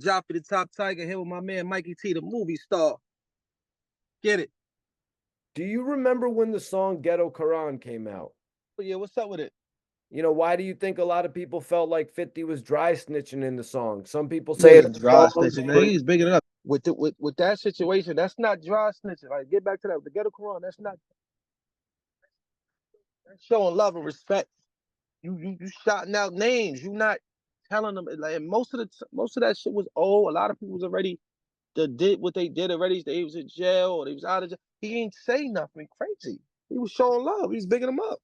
Joffy the Top Tiger here with my man Mikey T, the movie star. Get it? Do you remember when the song Ghetto Quran came out? But yeah, what's up with it? You know, why do you think a lot of people felt like 50 was dry snitching in the song? Some people He say wasn't it's dry songs snitching, man. were He's bigging it up. With that situation, that's not dry snitching. Like, get back to that. The Ghetto Quran, that's showing love and respect. You shouting out names. You not telling them like most of that shit was old. A lot of people was already did what they did already. They was in jail or they was out of jail. He ain't say nothing crazy. He was showing love. He was bigging them up.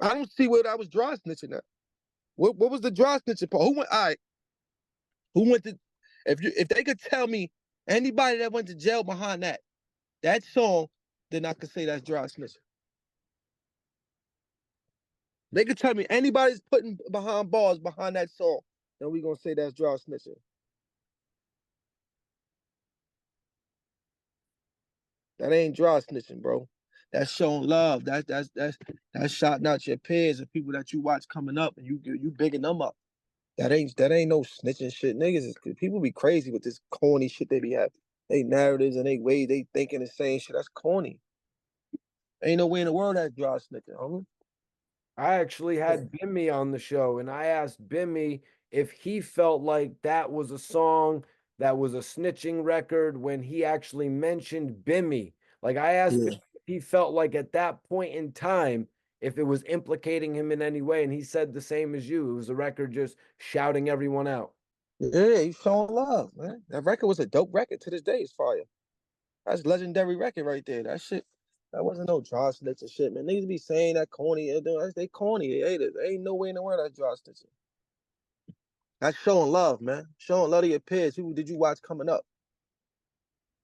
I don't see where that was dry snitching at. What was the dry snitching part? Who went? All right. Who went to? If they could tell me anybody that went to jail behind that song, then I could say that's dry snitching. They could tell me anybody's putting behind bars behind that song, then we gonna say that's dry snitching. That ain't dry snitching, bro. That's showing love. That's shouting out your peers and people that you watch coming up, and you bigging them up. That ain't no snitching shit. Niggas is people be crazy with this corny shit they be having. They narratives and they way they thinking and saying shit. That's corny. Ain't no way in the world that's dry snitching, homie. I actually had Bimmy on the show, and I asked Bimmy if he felt like that was a song that was a snitching record when he actually mentioned Bimmy. Like I asked Yeah. Bimmy if he felt like at that point in time, if it was implicating him in any way, and he said the same as you. It was a record just shouting everyone out. Yeah, he's showing love, man. That record was a dope record to this day. It's fire. That's legendary record right there. That shit, that wasn't no dry snitching shit, man. Niggas be saying that corny. They corny. They hate it. There ain't no way in the world that's dry snitching. That's showing love, man. Showing love to your peers. Who did you watch coming up?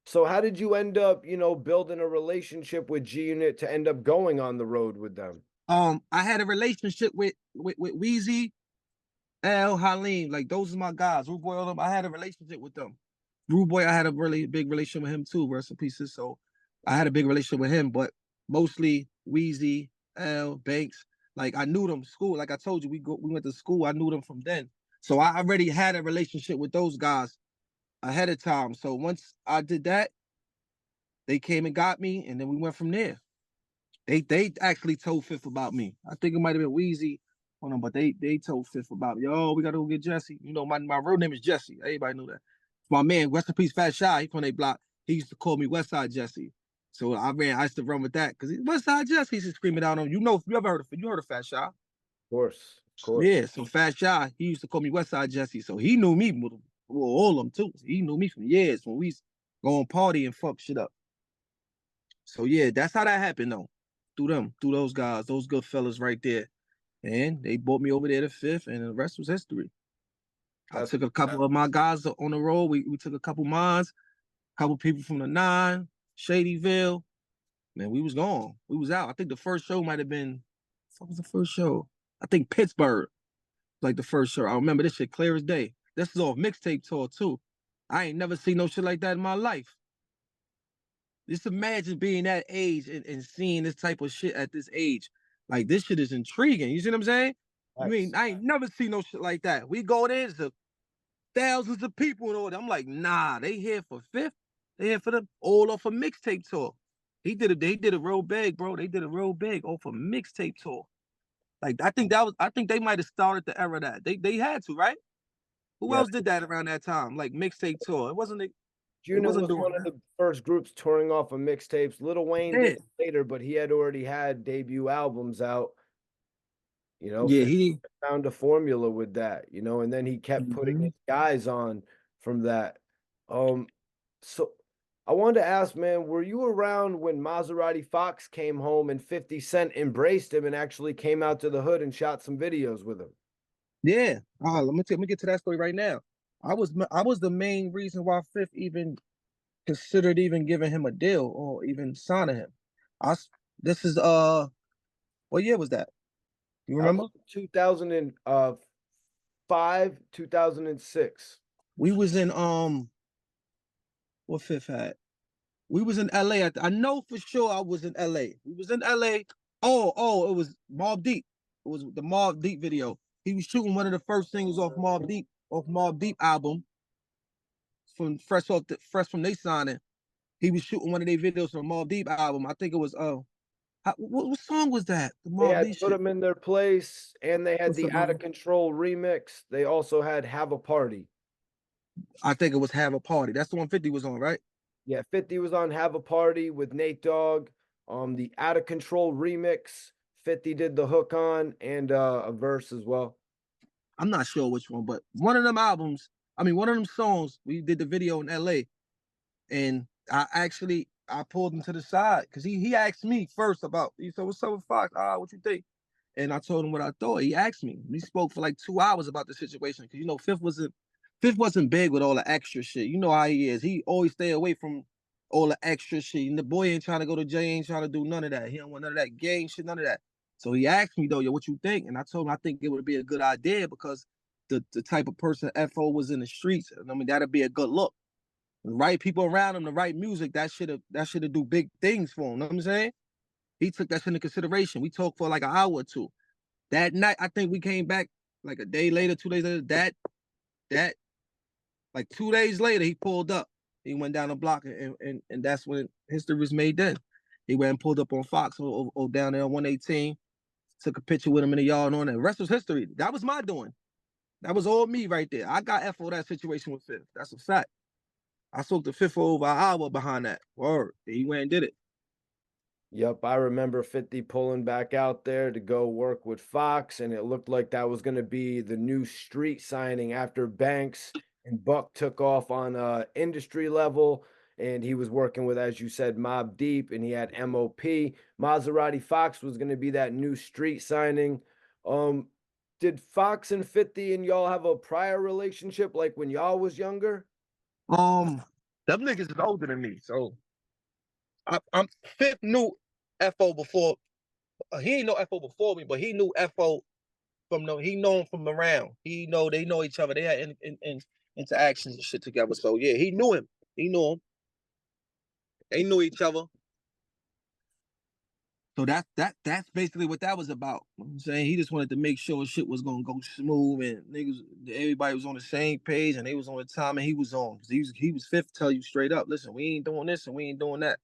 So how did you end up, building a relationship with G Unit to end up going on the road with them? I had a relationship with Weezy, L, Halim. Like those are my guys. Rude Boy, all them. I had a relationship with them. Rude Boy, I had a really big relationship with him too. Rest in pieces. So I had a big relationship with him, but mostly Weezy, L, Banks. Like I knew them school. Like I told you, we went to school. I knew them from then. So I already had a relationship with those guys ahead of time. So once I did that, they came and got me, and then we went from there. They actually told Fifth about me. I think it might have been Wheezy on them, but they told Fifth about me. Yo, we gotta go get Jesse. You know, my real name is Jesse. Everybody knew that. My man, rest in peace, Fat Shy, he from their block. He used to call me Westside Jesse. So I used to run with that because Westside Jesse used to scream it out on him. You ever heard of Fat Shy? Of course. Yeah, so Fat Shy, he used to call me Westside Jesse. So he knew me with all of them too. He knew me from years when we used to go on party and fuck shit up. So yeah, that's how that happened though. Through those guys, those good fellas right there. And they brought me over there to Fifth, and the rest was history. I That's took a couple of my guys on the road. We took a couple mines, a couple people from the Nine, Shadyville. Man, we was gone. We was out. I think the first show might have been, what was the first show? I think Pittsburgh, like the first show. I remember this shit clear as day. This is off mixtape tour too. I ain't never seen no shit like that in my life. Just imagine being that age and seeing this type of shit at this age. Like this shit is intriguing. You see what I'm saying? nice. I ain't never seen no shit like that. We go there, there's thousands of people and all that. I'm like, nah, they here for Fifth. They here for the all off a mixtape tour. They did it real big, bro. They did it real big off a mixtape tour. Like I think they might have started the era that. They had to, right? Who Yeah. else did that around that time? Like mixtape tour. It Unit wasn't was doing one of the first groups touring off of mixtapes. Lil Wayne did that. it later, but he had already had debut albums out, Yeah, and he found a formula with that, and then he kept putting mhm. his guys on from that. Um, so I wanted to ask, man, were you around when Maserati Fox came home and 50 Cent embraced him and actually came out to the hood and shot some videos with him? Yeah. Let me get to that story right now. I was the main reason why Fifth even considered even giving him a deal or even signing him. I this is what year was that? You That was remember? 2005, 2006. We was in what Fifth had? We was in LA. I know for sure I was in LA. We was in LA. It was Mobb Deep. It was the Mobb Deep video. He was shooting one of the first singles off Mobb Deep album. fresh from they signing. He was shooting one of their videos from Mobb Deep album. I think it was what song was that? The They Mobb had Deep Put shit. Them in Their Place, and they had What's the the Out of Control remix. They also had Have a Party. I think it was Have a Party. That's the one 50 was on, right? Yeah, 50 was on Have a Party with Nate Dogg. The Out of Control remix, 50 did the hook on, and a verse as well. I'm not sure which one, but one of them albums, one of them songs, we did the video in LA, and I pulled him to the side because he asked me first about, he said, "What's up with Fox? What you think?" And I told him what I thought. He asked me. We spoke for like 2 hours about the situation because Fifth wasn't big with all the extra shit. You know how he is. He always stay away from all the extra shit. And the boy ain't trying to go to jail, ain't trying to do none of that. He don't want none of that gang shit, none of that. So he asked me though, yo, what you think? And I told him I think it would be a good idea because the type of person FO was in the streets. That'd be a good look. The right people around him, the right music, that should do big things for him. You know what I'm saying? He took that shit into consideration. We talked for like an hour or two. That night, I think we came back like a day later, 2 days later. That like 2 days later, he pulled up. He went down the block, and that's when history was made. Then he went and pulled up on Fox or down there on 118. Took a picture with him in the yard and all that. The rest was history. That was my doing. That was all me right there. I got FO that situation with Fifth. That's a fact. I spoke to Fifth for over an hour behind that. Word. He went and did it. Yep, I remember 50 pulling back out there to go work with Fox, and it looked like that was going to be the new street signing after Banks and Buck took off on industry level, and he was working with, as you said, Mobb Deep, and he had MOP. Maserati Fox was going to be that new street signing. Did Fox and 50 and y'all have a prior relationship like when y'all was younger? Them niggas is older than me, so I'm Fifth knew FO before. He ain't know FO before me, but he knew FO he know him from around. They know each other. They had in interactions and shit together. So yeah, he knew him. He knew him. They knew each other. So that's basically what that was about. You know what I'm saying, he just wanted to make sure shit was gonna go smooth and everybody was on the same page and they was on the time and he was on. He was Fifth, tell you straight up, listen, we ain't doing this and we ain't doing that.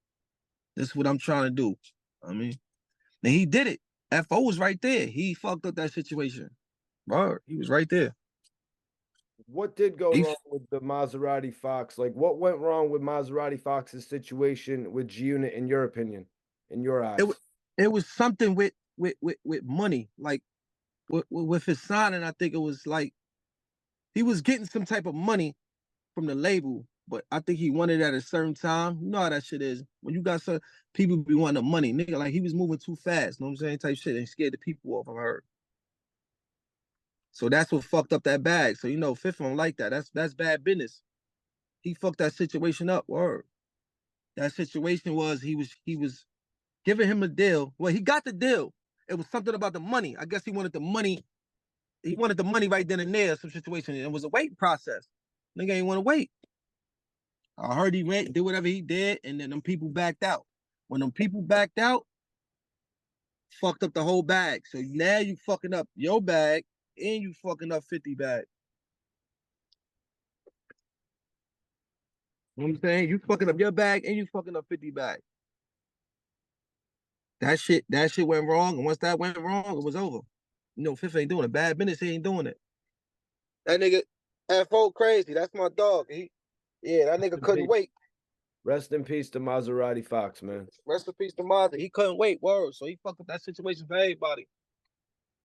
This is what I'm trying to do. And he did it. FO was right there. He fucked up that situation. Bro, he was right there. What did go wrong with the Maserati Fox? Like, what went wrong with Maserati Fox's situation with G-Unit, in your opinion, in your eyes? It was something with money, like with his signing. I think it was like he was getting some type of money from the label, but I think he wanted it at a certain time. You know how that shit is. When you got some people be wanting the money, nigga, like he was moving too fast. You know what I'm saying? Type shit and scared the people off. I heard. So that's what fucked up that bag. So Fifth don't like that. That's bad business. He fucked that situation up. Word. That situation was he was giving him a deal. Well, he got the deal. It was something about the money. I guess he wanted the money. He wanted the money right then and there. Some situation. It was a waiting process. Nigga ain't want to wait. I heard he went, did whatever he did, and then them people backed out. When them people backed out, fucked up the whole bag. So now you fucking up your bag and you fucking up 50 bag. You know what I'm saying? You fucking up your bag and you fucking up 50 bag. That shit went wrong. And once that went wrong, it was over. Fifth ain't doing it. Bad business, he ain't doing it. That nigga FO crazy. That's my dog. That nigga couldn't wait. Rest in peace to Maserati Fox, man. Rest in peace to Maserati. He couldn't wait, word. So he fucked up that situation for everybody.